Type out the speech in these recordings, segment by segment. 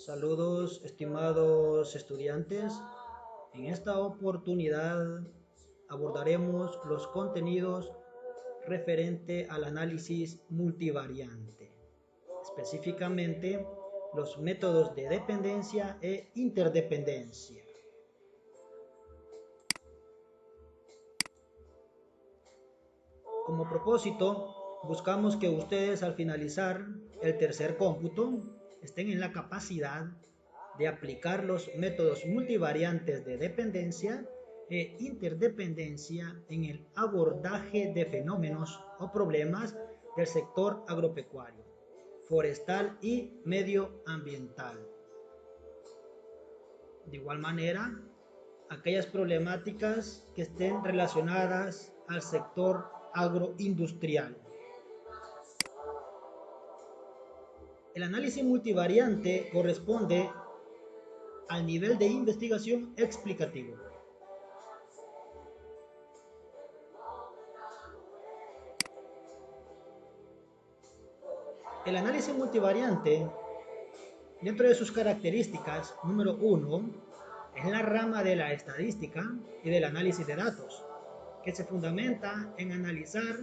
Saludos, estimados estudiantes. En esta oportunidad abordaremos los contenidos referente al análisis multivariante, específicamente los métodos de dependencia e interdependencia. Como propósito, buscamos que ustedes al finalizar el tercer cómputo estén en la capacidad de aplicar los métodos multivariantes de dependencia e interdependencia en el abordaje de fenómenos o problemas del sector agropecuario, forestal y medioambiental. De igual manera, aquellas problemáticas que estén relacionadas al sector agroindustrial. El análisis multivariante corresponde al nivel de investigación explicativo. El análisis multivariante, dentro de sus características, número 1, es la rama de la estadística y del análisis de datos, que se fundamenta en analizar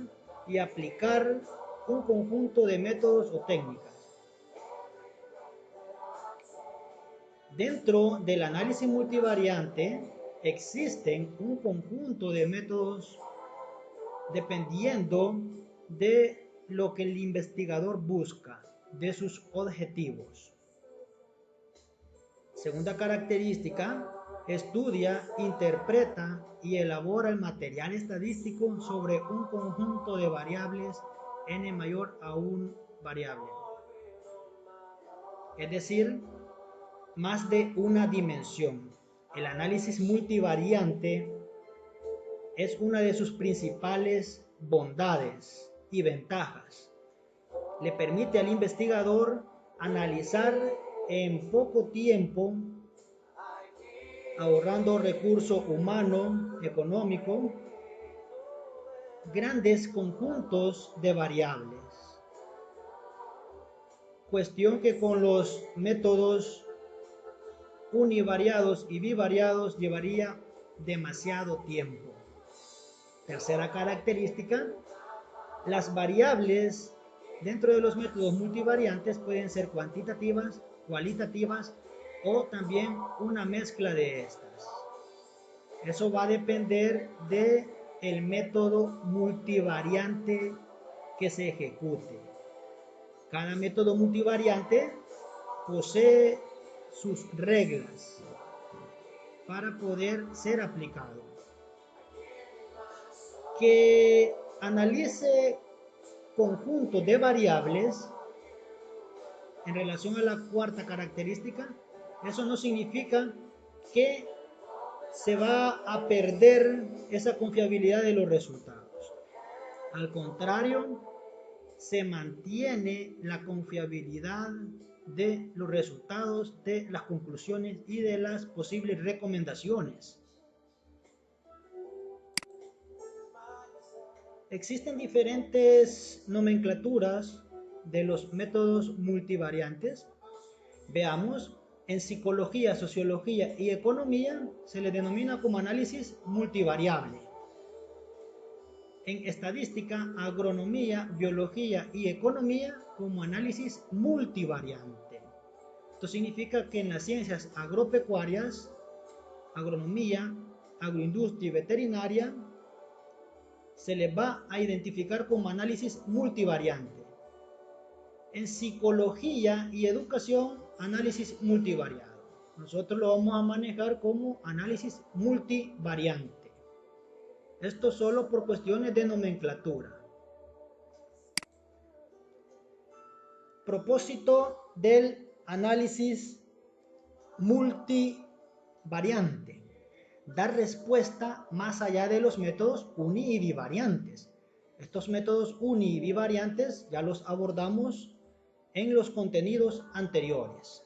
y aplicar un conjunto de métodos o técnicas. Dentro del análisis multivariante existen un conjunto de métodos dependiendo de lo que el investigador busca, de sus objetivos. Segunda característica, estudia, interpreta y elabora el material estadístico sobre un conjunto de variables n mayor a un variable. Es decir, más de una dimensión. El análisis multivariante es una de sus principales bondades y ventajas. Le permite al investigador analizar en poco tiempo, ahorrando recurso humano, económico, grandes conjuntos de variables. Cuestión que con los métodos univariados y bivariados llevaría demasiado tiempo. Tercera característica, las variables dentro de los métodos multivariantes pueden ser cuantitativas, cualitativas o también una mezcla de estas. Eso va a depender del método multivariante que se ejecute. Cada método multivariante posee sus reglas para poder ser aplicado. Que analice conjuntos de variables en relación a la cuarta característica, eso no significa que se va a perder esa confiabilidad de los resultados. Al contrario, se mantiene la confiabilidad de los resultados, de las conclusiones y de las posibles recomendaciones. Existen diferentes nomenclaturas de los métodos multivariantes. Veamos, en psicología, sociología y economía se le denomina como análisis multivariable. En estadística, agronomía, biología y economía como análisis multivariante. Esto significa que en las ciencias agropecuarias, agronomía, agroindustria y veterinaria, se les va a identificar como análisis multivariante. En psicología y educación, análisis multivariado. Nosotros lo vamos a manejar como análisis multivariante. Esto solo por cuestiones de nomenclatura. Propósito del análisis multivariante: dar respuesta más allá de los métodos uni y bivariantes. Estos métodos uni y bivariantes ya los abordamos en los contenidos anteriores.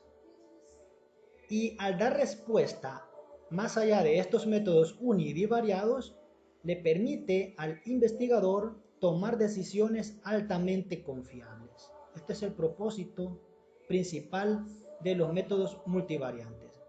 Y al dar respuesta más allá de estos métodos uni y bivariados, le permite al investigador tomar decisiones altamente confiables. Este es el propósito principal de los métodos multivariantes.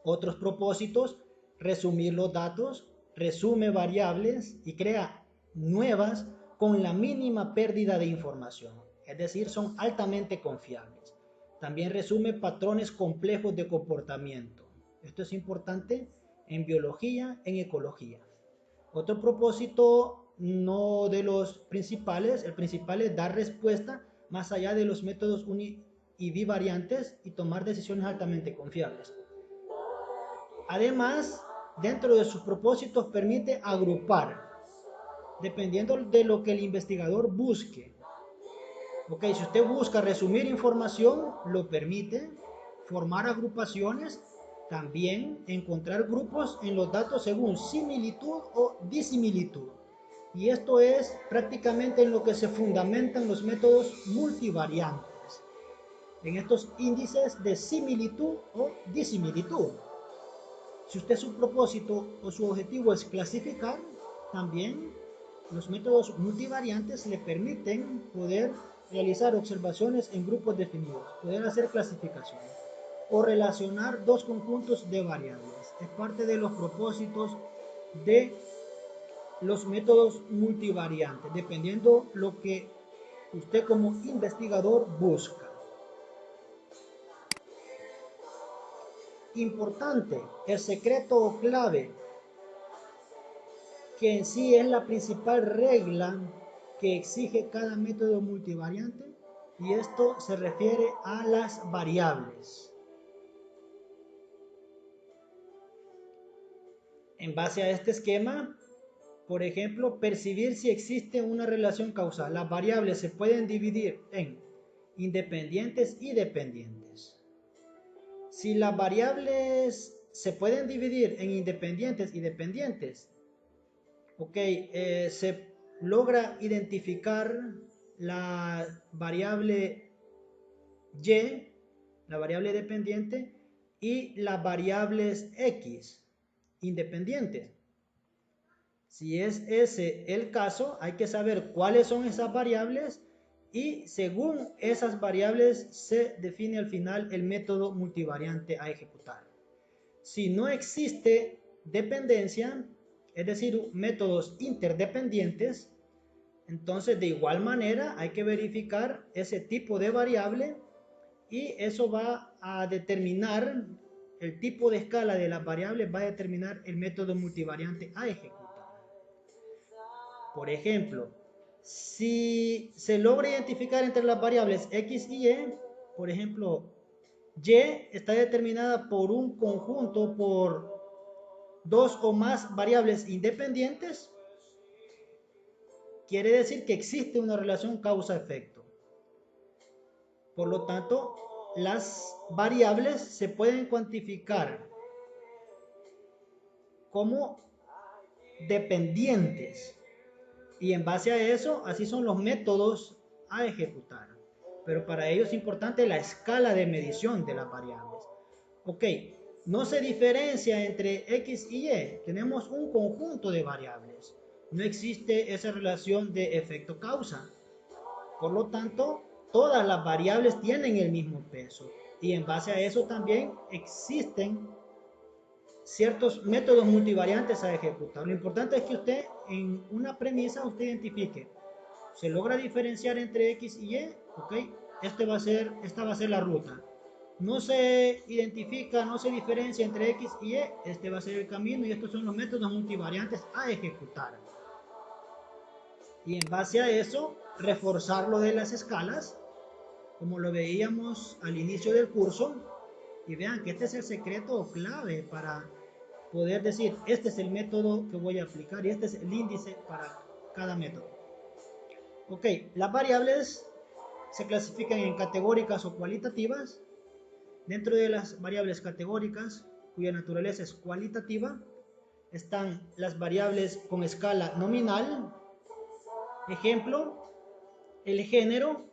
Otros propósitos: resumir los datos, resume variables y crea nuevas con la mínima pérdida de información, es decir, son altamente confiables. También resume patrones complejos de comportamiento. Esto es importante en biología, en ecología. Otro propósito, no de los principales, el principal es dar respuesta más allá de los métodos uni y bivariantes y tomar decisiones altamente confiables. Además, dentro de sus propósitos permite agrupar, dependiendo de lo que el investigador busque. Ok, si usted busca resumir información, lo permite. Formar agrupaciones, también encontrar grupos en los datos según similitud o disimilitud. Y esto es prácticamente en lo que se fundamentan los métodos multivariantes, en estos índices de similitud o disimilitud. Si usted su propósito o su objetivo es clasificar, también los métodos multivariantes le permiten poder realizar observaciones en grupos definidos, poder hacer clasificaciones o relacionar dos conjuntos de variables. Es parte de los propósitos de los métodos multivariantes, dependiendo lo que usted como investigador busca. Importante, el secreto o clave, que en sí es la principal regla que exige cada método multivariante, y esto se refiere a las variables. En base a este esquema, por ejemplo, percibir si existe una relación causal. Las variables se pueden dividir en independientes y dependientes. Si las variables se pueden dividir en independientes y dependientes, se logra identificar la variable y, la variable dependiente, y las variables x independientes. Si es ese el caso, hay que saber cuáles son esas variables y según esas variables se define al final el método multivariante a ejecutar. Si no existe dependencia, es decir, métodos interdependientes, entonces de igual manera hay que verificar ese tipo de variable y eso va a determinar el tipo de escala de las variables, va a determinar el método multivariante a ejecutar. Por ejemplo, si se logra identificar entre las variables x y y, por ejemplo, y está determinada por un conjunto, por dos o más variables independientes, quiere decir que existe una relación causa-efecto. Por lo tanto, las variables se pueden cuantificar como dependientes. Y en base a eso, así son los métodos a ejecutar. Pero para ello es importante la escala de medición de las variables. Ok, no se diferencia entre X y Y. Tenemos un conjunto de variables. No existe esa relación de efecto-causa. Por lo tanto, todas las variables tienen el mismo peso. Y en base a eso también existen ciertos métodos multivariantes a ejecutar. Lo importante es que usted en una premisa usted identifique, se logra diferenciar entre X y Y, ok, esta va a ser la ruta. No se identifica, no se diferencia entre X y Y, este va a ser el camino y estos son los métodos multivariantes a ejecutar. Y en base a eso, reforzar lo de las escalas, como lo veíamos al inicio del curso, y vean que este es el secreto o clave para poder decir, este es el método que voy a aplicar y este es el índice para cada método. Ok, las variables se clasifican en categóricas o cualitativas. Dentro de las variables categóricas, cuya naturaleza es cualitativa, están las variables con escala nominal. Ejemplo, el género,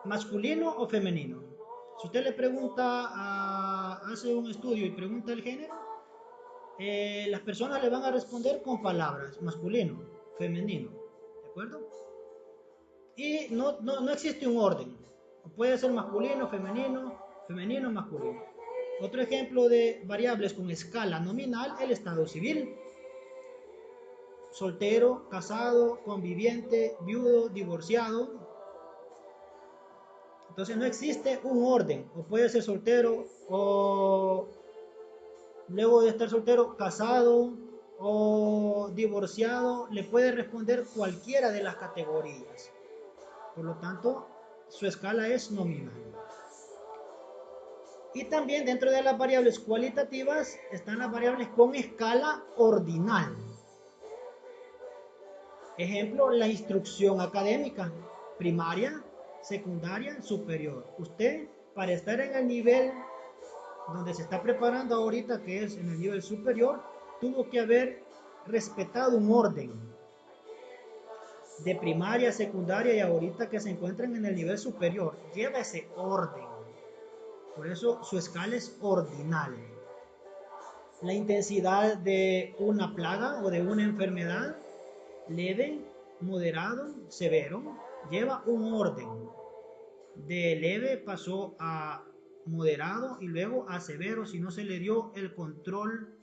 masculino o femenino. Si usted le pregunta, hace un estudio y pregunta el género, las personas le van a responder con palabras, masculino, femenino, ¿de acuerdo? y no existe un orden. Puede ser masculino, femenino, femenino, masculino. Otro ejemplo de variables con escala nominal, el estado civil. Soltero, casado, conviviente, viudo, divorciado. Entonces no existe un orden. O puede ser soltero, o luego de estar soltero, casado o divorciado, le puede responder cualquiera de las categorías. Por lo tanto, su escala es nominal. Y también dentro de las variables cualitativas están las variables con escala ordinal. Ejemplo, la instrucción académica, primaria, secundaria, superior. Usted, para estar en el nivel donde se está preparando ahorita, que es en el nivel superior, tuvo que haber respetado un orden de primaria, secundaria y ahorita que se encuentran en el nivel superior. Lleva ese orden. Por eso su escala es ordinal. La intensidad de una plaga o de una enfermedad, leve, moderado, severo, lleva un orden. De leve pasó a moderado y luego a severo si no se le dio el control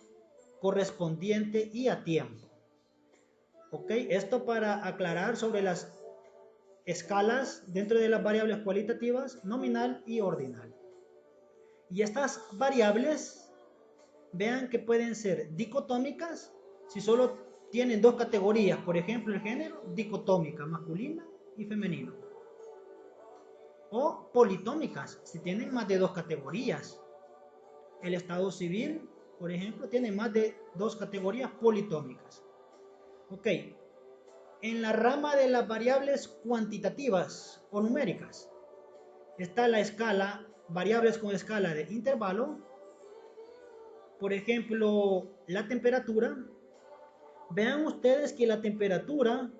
correspondiente y a tiempo. Ok, esto para aclarar sobre las escalas dentro de las variables cualitativas, nominal y ordinal. Y estas variables, vean que pueden ser dicotómicas si solo tienen dos categorías, por ejemplo el género, dicotómica, masculina y femenino. O politómicas si tienen más de dos categorías. El estado civil, por ejemplo, tiene más de dos categorías politómicas. Ok, en la rama de las variables cuantitativas o numéricas está la escala, variables con escala de intervalo. Por ejemplo, la temperatura. Vean ustedes que la temperatura,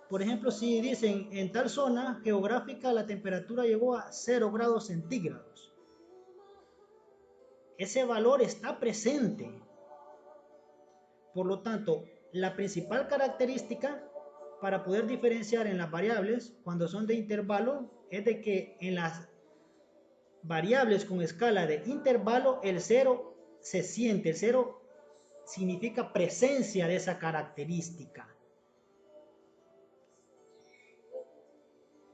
por ejemplo, si dicen en tal zona geográfica la temperatura llegó a 0 grados centígrados. Ese valor está presente. Por lo tanto, la principal característica para poder diferenciar en las variables cuando son de intervalo es de que en las variables con escala de intervalo el 0 se siente, el 0 significa presencia de esa característica.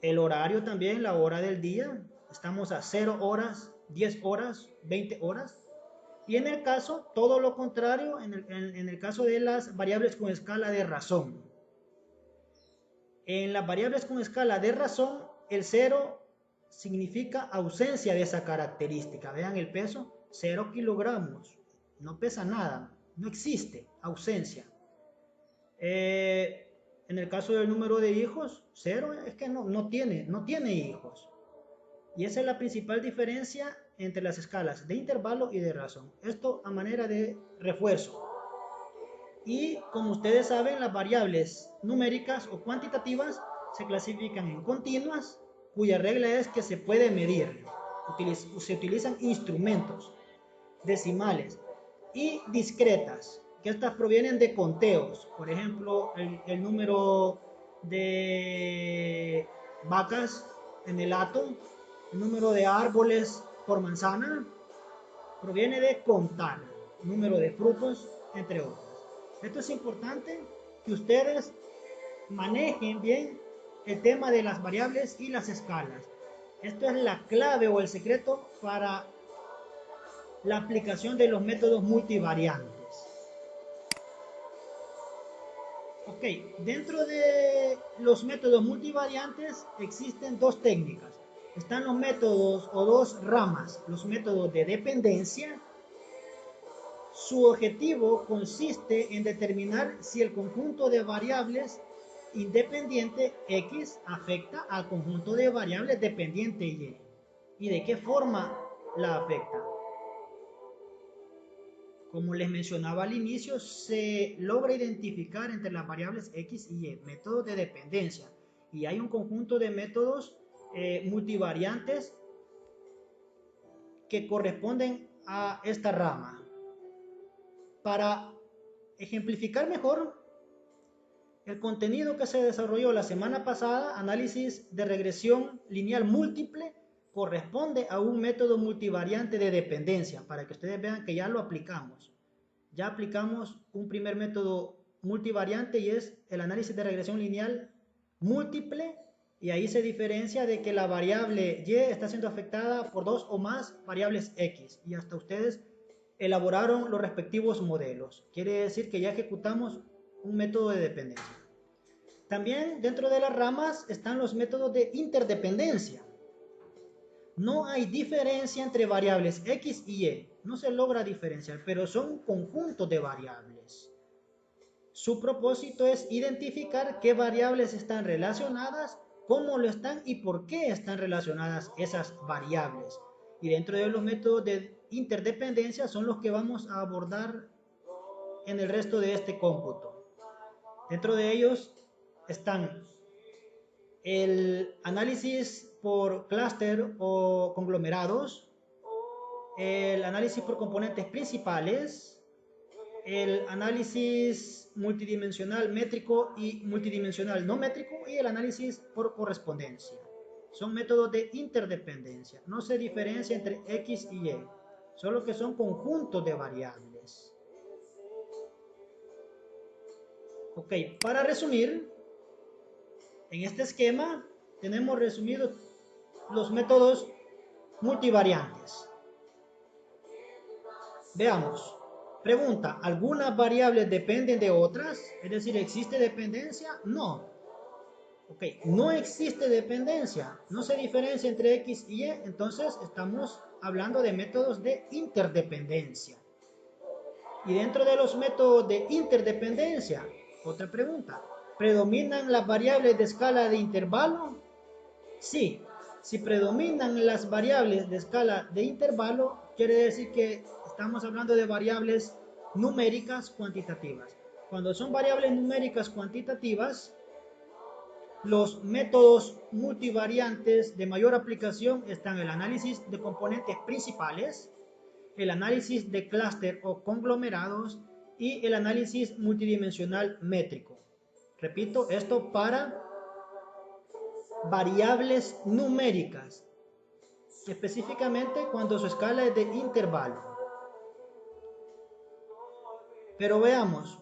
El horario también, la hora del día, estamos a 0 horas, 10 horas, 20 horas. Y en el caso, todo lo contrario, en el caso de las variables con escala de razón. En las variables con escala de razón, el 0 significa ausencia de esa característica. Vean el peso, 0 kilogramos, no pesa nada, no existe, ausencia. En el caso del número de hijos, 0 es que no tiene hijos. Y esa es la principal diferencia entre las escalas de intervalo y de razón. Esto a manera de refuerzo. Y como ustedes saben, las variables numéricas o cuantitativas se clasifican en continuas, cuya regla es que se puede medir. Se utilizan instrumentos, decimales, y discretas, que estas provienen de conteos. Por ejemplo, el número de vacas en el hato, el número de árboles por manzana, proviene de contar, número de frutos, entre otros. Esto es importante que ustedes manejen bien el tema de las variables y las escalas. Esto es la clave o el secreto para la aplicación de los métodos multivariantes. Ok, dentro de los métodos multivariantes existen dos técnicas. Están los métodos o dos ramas, los métodos de dependencia. Su objetivo consiste en determinar si el conjunto de variables independiente X afecta al conjunto de variables dependiente Y y de qué forma la afecta. Como les mencionaba al inicio, se logra identificar entre las variables X y Y métodos de dependencia, y hay un conjunto de métodos multivariantes que corresponden a esta rama. Para ejemplificar mejor, El contenido que se desarrolló la semana pasada, análisis de regresión lineal múltiple, corresponde a un método multivariante de dependencia, para que ustedes vean que ya lo aplicamos. Ya aplicamos un primer método multivariante y es el análisis de regresión lineal múltiple, y ahí se diferencia de que la variable y está siendo afectada por dos o más variables x, y hasta ustedes elaboraron los respectivos modelos. Quiere decir que ya ejecutamos un método de dependencia. También dentro de las ramas están los métodos de interdependencia. No hay diferencia entre variables x y y, no se logra diferenciar, pero son conjuntos de variables. Su propósito es identificar qué variables están relacionadas, cómo lo están y por qué están relacionadas esas variables. Y dentro de los métodos de interdependencia son los que vamos a abordar en el resto de este cómputo. Dentro de ellos están el análisis por clúster o conglomerados, el análisis por componentes principales, el análisis multidimensional métrico y multidimensional no métrico y el análisis por correspondencia. Son métodos de interdependencia. No se diferencia entre X y Y, solo que son conjuntos de variables. Ok, para resumir, en este esquema tenemos resumidos los métodos multivariantes. Veamos. Pregunta, ¿algunas variables dependen de otras? Es decir, ¿existe dependencia? No. Ok, no existe dependencia. No se diferencia entre X y Y, entonces estamos hablando de métodos de interdependencia. Y dentro de los métodos de interdependencia, otra pregunta, ¿predominan las variables de escala de intervalo? Sí, si predominan las variables de escala de intervalo, quiere decir que estamos hablando de variables numéricas cuantitativas. Cuando son variables numéricas cuantitativas, los métodos multivariantes de mayor aplicación están el análisis de componentes principales, el análisis de clúster o conglomerados y el análisis multidimensional métrico. Repito, esto para variables numéricas, específicamente cuando su escala es de intervalo. Pero veamos,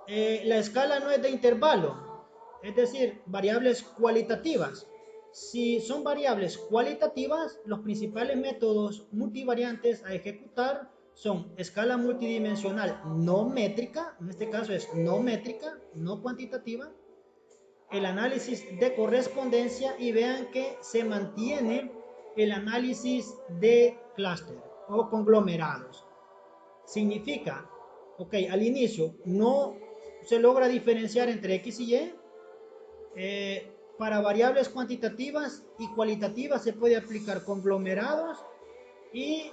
la escala no es de intervalo, es decir, variables cualitativas. Si son variables cualitativas, los principales métodos multivariantes a ejecutar son escala multidimensional no métrica, en este caso es no métrica, no cuantitativa, el análisis de correspondencia, y vean que se mantiene el análisis de clúster o conglomerados. Significa, ok, al inicio no se logra diferenciar entre X y Y. Para variables cuantitativas y cualitativas se puede aplicar conglomerados y,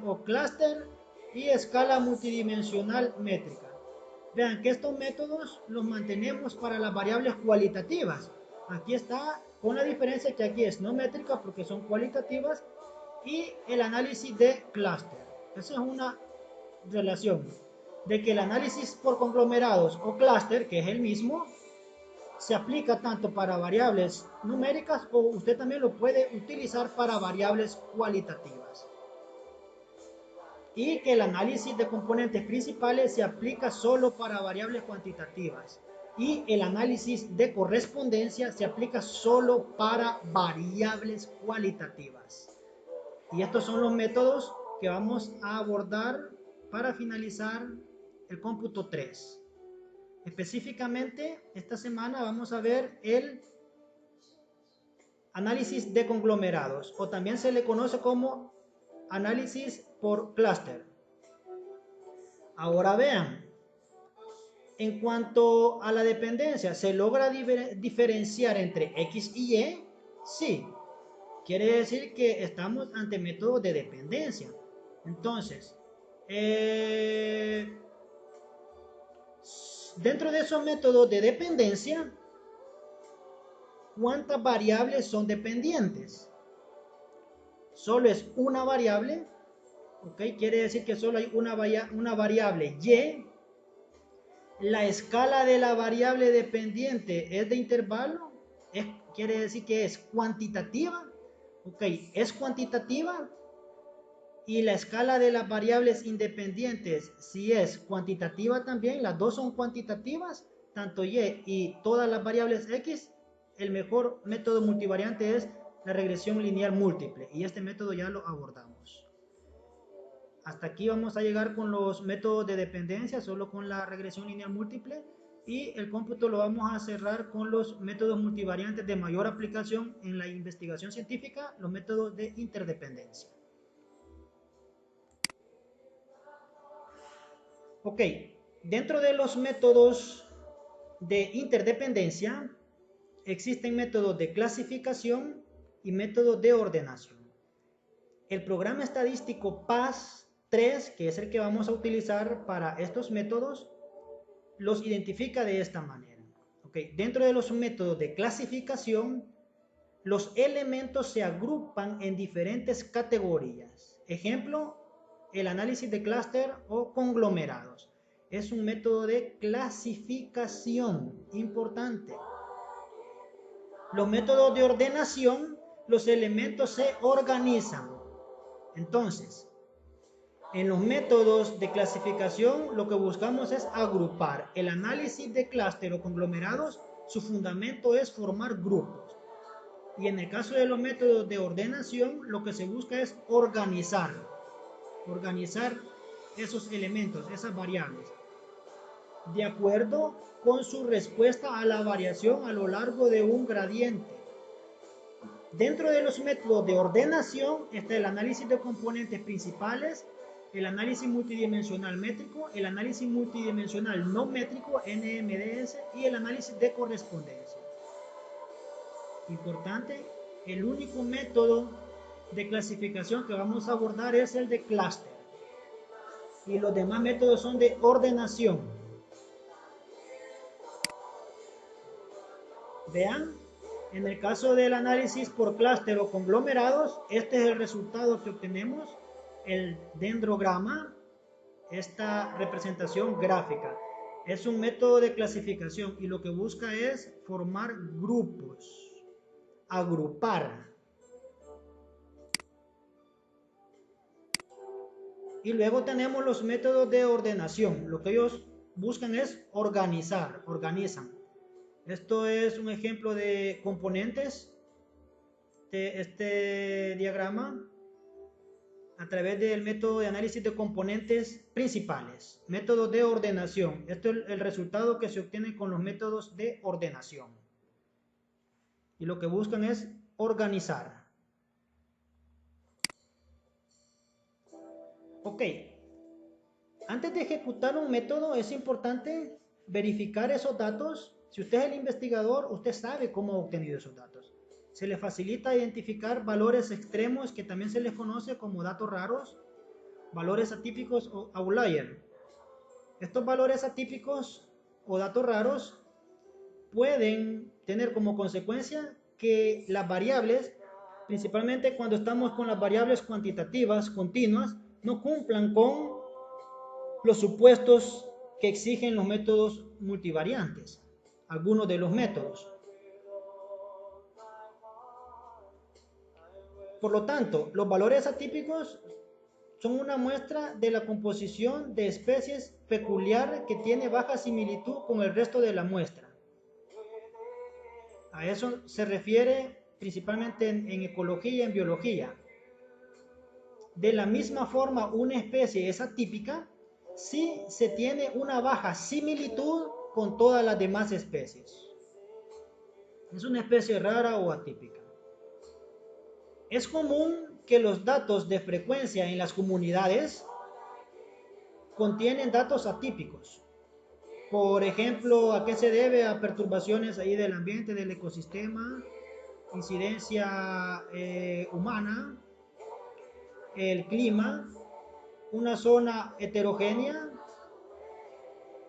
o clúster y escala multidimensional métrica. Vean que estos métodos los mantenemos para las variables cualitativas. Aquí está con la diferencia que aquí es no métrica porque son cualitativas, y el análisis de clúster. Esa es una relación de que el análisis por conglomerados o clúster, que es el mismo, se aplica tanto para variables numéricas o usted también lo puede utilizar para variables cualitativas. Y que el análisis de componentes principales se aplica solo para variables cuantitativas. Y el análisis de correspondencia se aplica solo para variables cualitativas. Y estos son los métodos que vamos a abordar para finalizar el cómputo 3. Específicamente, esta semana vamos a ver el análisis de conglomerados, o también se le conoce como análisis por clúster. Ahora vean, en cuanto a la dependencia, ¿se logra diferenciar entre X y Y? Sí. Quiere decir que estamos ante métodos de dependencia. Entonces, dentro de esos métodos de dependencia, ¿cuántas variables son dependientes? Solo es una variable, ¿ok? Quiere decir que solo hay una variable Y, la escala de la variable dependiente es de intervalo, quiere decir que es cuantitativa. Ok, es cuantitativa. Y la escala de las variables independientes, si es cuantitativa también, las dos son cuantitativas, tanto y todas las variables x, el mejor método multivariante es la regresión lineal múltiple, y este método ya lo abordamos. Hasta aquí vamos a llegar con los métodos de dependencia, solo con la regresión lineal múltiple, y el cómputo lo vamos a cerrar con los métodos multivariantes de mayor aplicación en la investigación científica, los métodos de interdependencia. Ok, dentro de los métodos de interdependencia existen métodos de clasificación y métodos de ordenación. El programa estadístico PAS-3, que es el que vamos a utilizar para estos métodos, los identifica de esta manera. Okay. Dentro de los métodos de clasificación, los elementos se agrupan en diferentes categorías. Ejemplo, el análisis de clúster o conglomerados. Es un método de clasificación importante. Los métodos de ordenación, los elementos se organizan. Entonces, en los métodos de clasificación lo que buscamos es agrupar. El análisis de clúster o conglomerados, su fundamento es formar grupos. Y en el caso de los métodos de ordenación, lo que se busca es organizar esos elementos, esas variables, de acuerdo con su respuesta a la variación a lo largo de un gradiente. Dentro de los métodos de ordenación está el análisis de componentes principales, el análisis multidimensional métrico, el análisis multidimensional no métrico, NMDS, y el análisis de correspondencia. Importante, el único método de clasificación que vamos a abordar es el de clúster. Y los demás métodos son de ordenación. Vean, en el caso del análisis por clúster o conglomerados, este es el resultado que obtenemos, el dendrograma, esta representación gráfica. Es un método de clasificación y lo que busca es formar grupos, agrupar. Y luego tenemos los métodos de ordenación. Lo que ellos buscan es organizar, organizan. Esto es un ejemplo de componentes de este diagrama a través del método de análisis de componentes principales. Método de ordenación. Esto es el resultado que se obtiene con los métodos de ordenación. Y lo que buscan es organizar. Ok, antes de ejecutar un método es importante verificar esos datos. Si usted es el investigador, usted sabe cómo ha obtenido esos datos. Se le facilita identificar valores extremos que también se les conoce como datos raros, valores atípicos o outlier. Estos valores atípicos o datos raros pueden tener como consecuencia que las variables, principalmente cuando estamos con las variables cuantitativas continuas, no cumplan con los supuestos que exigen los métodos multivariantes, algunos de los métodos. Por lo tanto, los valores atípicos son una muestra de la composición de especies peculiar que tiene baja similitud con el resto de la muestra. A eso se refiere principalmente en ecología y en biología. De la misma forma, una especie es atípica si se tiene una baja similitud con todas las demás especies. Es una especie rara o atípica. Es común que los datos de frecuencia en las comunidades contienen datos atípicos. Por ejemplo, ¿a qué se debe? A perturbaciones ahí del ambiente, del ecosistema, incidencia humana, el clima, una zona heterogénea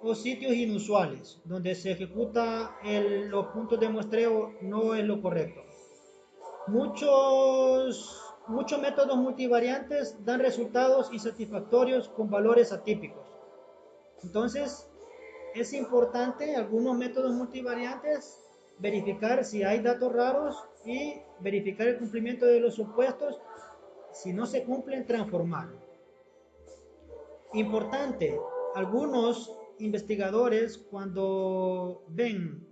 o sitios inusuales donde se ejecuta los puntos de muestreo no es lo correcto. Muchos métodos multivariantes dan resultados insatisfactorios con valores atípicos. Entonces, es importante algunos métodos multivariantes verificar si hay datos raros y verificar el cumplimiento de los supuestos. Si no se cumplen, transformar. Importante, algunos investigadores cuando ven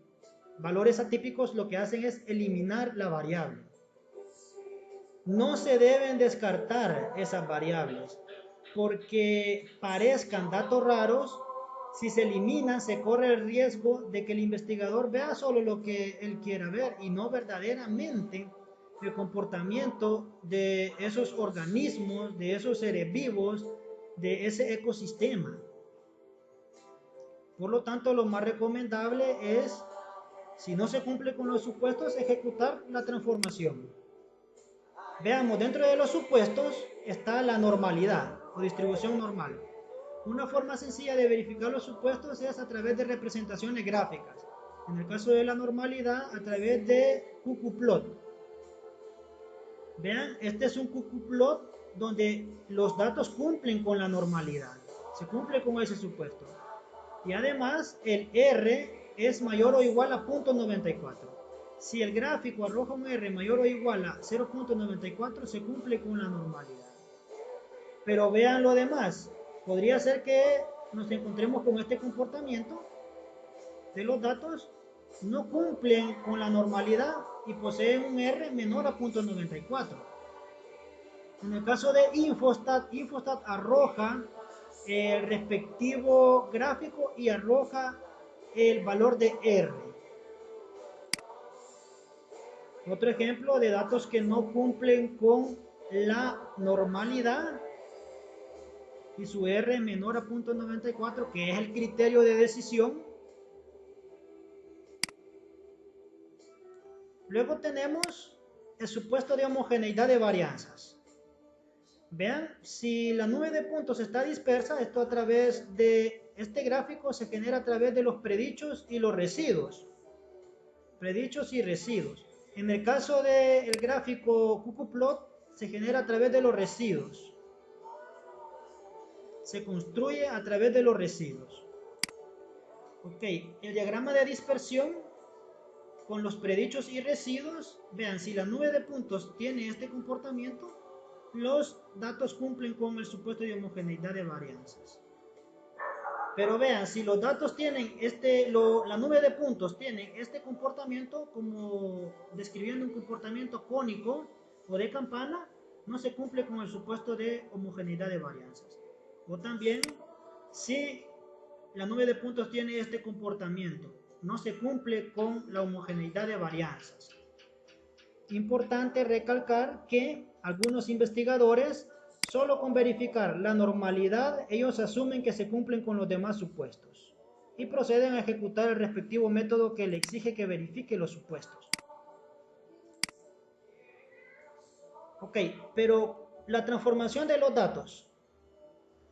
valores atípicos lo que hacen es eliminar la variable. No se deben descartar esas variables porque parezcan datos raros. Si se eliminan, se corre el riesgo de que el investigador vea solo lo que él quiera ver y no verdaderamente el comportamiento de esos organismos, de esos seres vivos, de ese ecosistema. Por lo tanto, lo más recomendable es, si no se cumple con los supuestos, ejecutar la transformación. Veamos, dentro de los supuestos está la normalidad o distribución normal. Una forma sencilla de verificar los supuestos es a través de representaciones gráficas. En el caso de la normalidad, a través de qqplot. Vean, este es un qqplot donde los datos cumplen con la normalidad. Se cumple con ese supuesto. Y además, el R es mayor o igual a 0.94. Si el gráfico arroja un R mayor o igual a 0.94, se cumple con la normalidad. Pero vean lo demás. Podría ser que nos encontremos con este comportamiento de los datos no cumplen con la normalidad y poseen un R menor a 0.94. En el caso de Infostat, Infostat arroja el respectivo gráfico y arroja el valor de R. Otro ejemplo de datos que no cumplen con la normalidad y su R es menor a 0.94, que es el criterio de decisión. Luego tenemos el supuesto de homogeneidad de varianzas. Vean, si la nube de puntos está dispersa, esto a través de este gráfico se genera a través de los predichos y los residuos. Predichos y residuos. En el caso del gráfico qqplot, se genera a través de los residuos. Se construye a través de los residuos. Ok, el diagrama de dispersión con los predichos y residuos. Vean, si la nube de puntos tiene este comportamiento, los datos cumplen con el supuesto de homogeneidad de varianzas. Pero vean, si los datos tienen la nube de puntos tiene este comportamiento, como describiendo un comportamiento cónico o de campana, no se cumple con el supuesto de homogeneidad de varianzas. O también, si la nube de puntos tiene este comportamiento, no se cumple con la homogeneidad de varianzas. Importante recalcar que algunos investigadores, solo con verificar la normalidad, ellos asumen que se cumplen con los demás supuestos y proceden a ejecutar el respectivo método que le exige que verifique los supuestos. Ok, pero la transformación de los datos.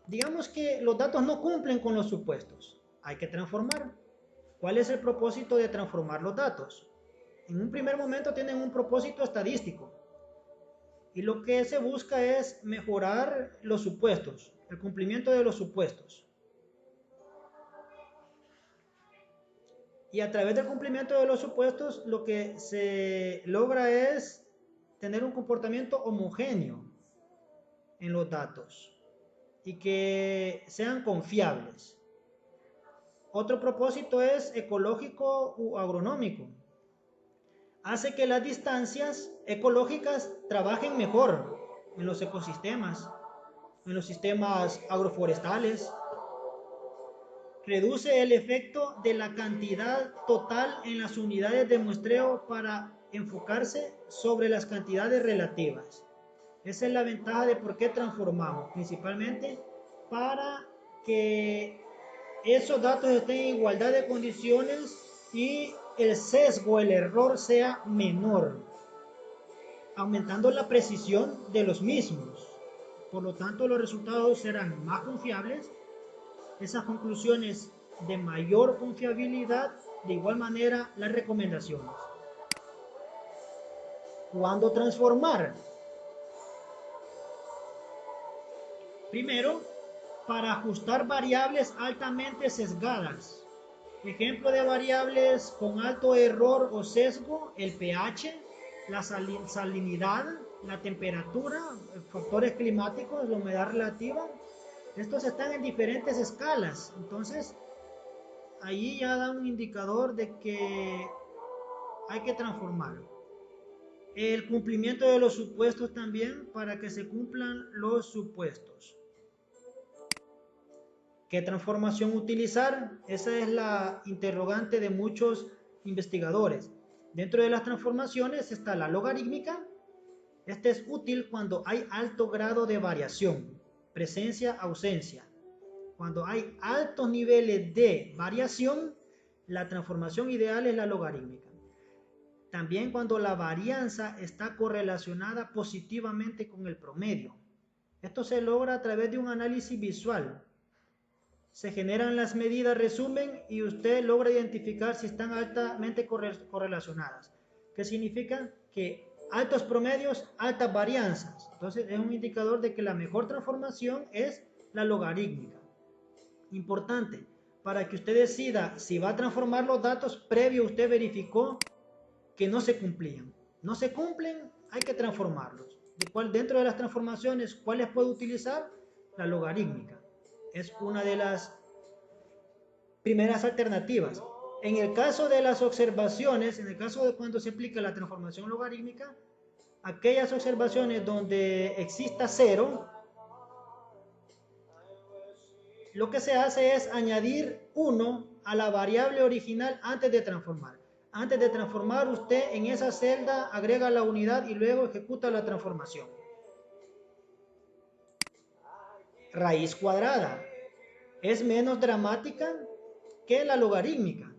Digamos que los datos no cumplen con los supuestos. Hay que transformar. ¿Cuál es el propósito de transformar los datos? En un primer momento tienen un propósito estadístico. Y lo que se busca es mejorar los supuestos, el cumplimiento de los supuestos. Y a través del cumplimiento de los supuestos, lo que se logra es tener un comportamiento homogéneo en los datos y que sean confiables. Otro propósito es ecológico u agronómico. Hace que las distancias ecológicas trabajen mejor en los ecosistemas, en los sistemas agroforestales. Reduce el efecto de la cantidad total en las unidades de muestreo para enfocarse sobre las cantidades relativas. Esa es la ventaja de por qué transformamos, principalmente para que esos datos estén en igualdad de condiciones y el sesgo, el error sea menor, aumentando la precisión de los mismos. Por lo tanto, los resultados serán más confiables, esas conclusiones de mayor confiabilidad, de igual manera las recomendaciones. ¿Cuándo transformar? Primero, para ajustar variables altamente sesgadas. Ejemplo de variables con alto error o sesgo: el pH, la salinidad, la temperatura, factores climáticos, la humedad relativa. Estos están en diferentes escalas, entonces ahí ya da un indicador de que hay que transformarlo. El cumplimiento de los supuestos también, para que se cumplan los supuestos. ¿Qué transformación utilizar? Esa es la interrogante de muchos investigadores. Dentro de las transformaciones está la logarítmica. Este es útil cuando hay alto grado de variación, presencia, ausencia. Cuando hay altos niveles de variación, la transformación ideal es la logarítmica. También cuando la varianza está correlacionada positivamente con el promedio. Esto se logra a través de un análisis visual. Se generan las medidas resumen y usted logra identificar si están altamente correlacionadas. ¿Qué significa? Que altos promedios, altas varianzas. Entonces es un indicador de que la mejor transformación es la logarítmica. Importante, para que usted decida si va a transformar los datos, previo usted verificó que no se cumplían. No se cumplen, hay que transformarlos. Dentro de las transformaciones, ¿cuáles puedo utilizar? La logarítmica. Es una de las primeras alternativas. En el caso de las observaciones, en el caso de cuando se aplica la transformación logarítmica, aquellas observaciones donde exista cero, lo que se hace es añadir 1 a la variable original antes de transformar. Antes de transformar, usted en esa celda agrega la unidad y luego ejecuta la transformación. Raíz cuadrada es menos dramática que la logarítmica,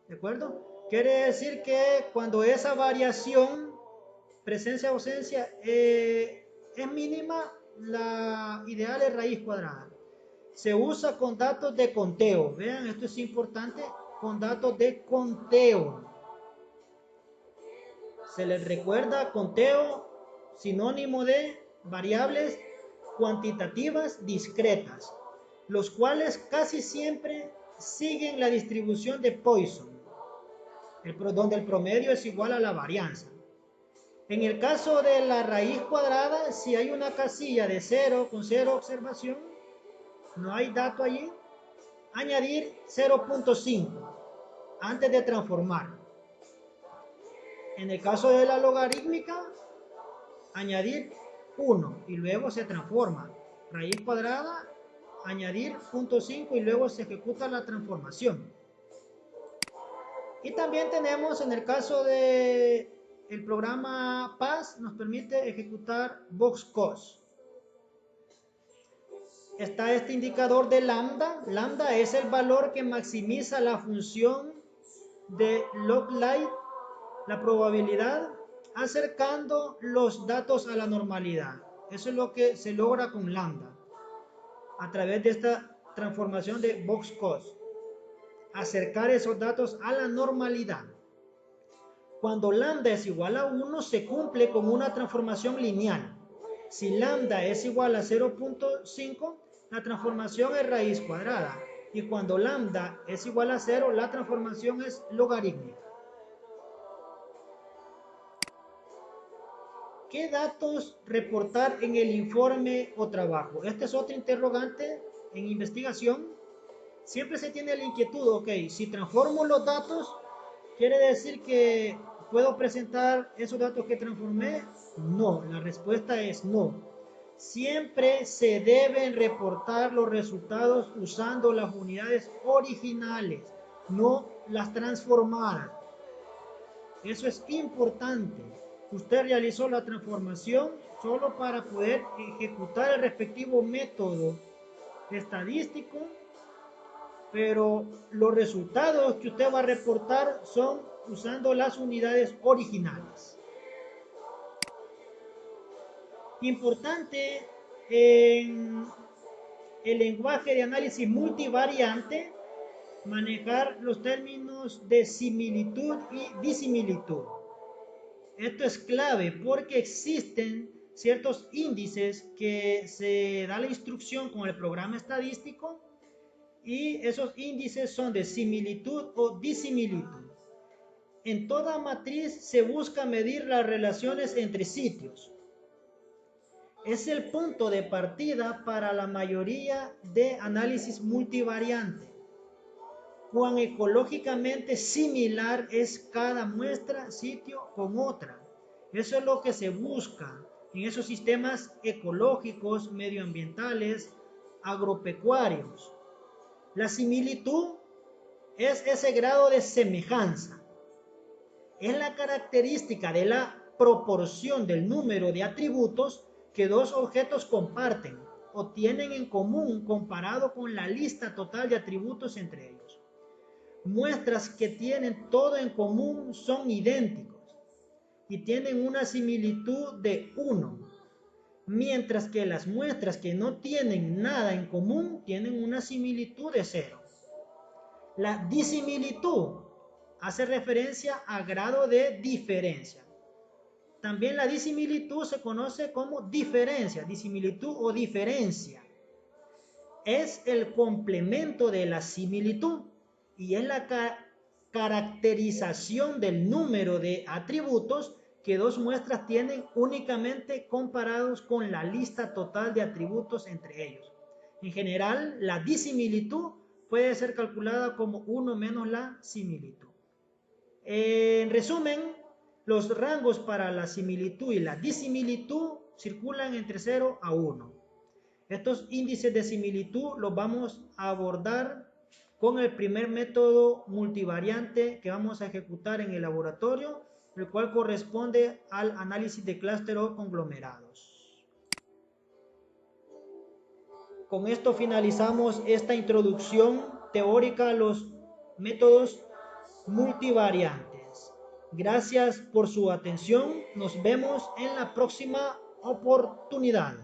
¿de acuerdo? Quiere decir que cuando esa variación, presencia-ausencia, es mínima, la ideal es raíz cuadrada. Se usa con datos de conteo. Vean, esto es importante, con datos de conteo. Se les recuerda conteo, sinónimo de variables cuantitativas discretas, los cuales casi siempre siguen la distribución de Poisson, donde el promedio es igual a la varianza. En el caso de la raíz cuadrada, si hay una casilla de 0 con 0 observación, no hay dato allí, añadir 0.5 antes de transformar. En el caso de la logarítmica, añadir 1 y luego se transforma. Raíz cuadrada, añadir 0.5 y luego se ejecuta la transformación. Y también tenemos, en el caso de el programa PAS, nos permite ejecutar box-cost. Está este indicador de lambda. Lambda es el valor que maximiza la función de log-light, la probabilidad, acercando los datos a la normalidad. Eso es lo que se logra con lambda a través de esta transformación de box-cost. Acercar esos datos a la normalidad. Cuando lambda es igual a 1, se cumple con una transformación lineal. Si lambda es igual a 0.5, la transformación es raíz cuadrada. Y cuando lambda es igual a 0, la transformación es logarítmica. ¿Qué datos reportar en el informe o trabajo? Este es otro interrogante en investigación. Siempre se tiene la inquietud, ok, si transformo los datos, ¿quiere decir que puedo presentar esos datos que transformé? No, la respuesta es no. Siempre se deben reportar los resultados usando las unidades originales, no las transformadas. Eso es importante. Usted realizó la transformación solo para poder ejecutar el respectivo método estadístico, pero los resultados que usted va a reportar son usando las unidades originales. Importante en el lenguaje de análisis multivariante, manejar los términos de similitud y disimilitud. Esto es clave porque existen ciertos índices que se da la instrucción con el programa estadístico y esos índices son de similitud o disimilitud. En toda matriz se busca medir las relaciones entre sitios. Es el punto de partida para la mayoría de análisis multivariante. Cuán ecológicamente similar es cada muestra sitio con otra. Eso es lo que se busca en esos sistemas ecológicos, medioambientales, agropecuarios. La similitud es ese grado de semejanza. Es la característica de la proporción del número de atributos que dos objetos comparten o tienen en común comparado con la lista total de atributos entre ellos. Muestras que tienen todo en común son idénticos y tienen una similitud de 1, mientras que las muestras que no tienen nada en común tienen una similitud de 0. La disimilitud hace referencia a grado de diferencia. También la disimilitud se conoce como diferencia, disimilitud o diferencia. Es el complemento de la similitud y es la caracterización del número de atributos que dos muestras tienen únicamente comparados con la lista total de atributos entre ellos. En general, la disimilitud puede ser calculada como 1 menos la similitud. En resumen, los rangos para la similitud y la disimilitud circulan entre 0 a 1. Estos índices de similitud los vamos a abordar con el primer método multivariante que vamos a ejecutar en el laboratorio, el cual corresponde al análisis de clúster o conglomerados. Con esto finalizamos esta introducción teórica a los métodos multivariantes. Gracias por su atención. Nos vemos en la próxima oportunidad.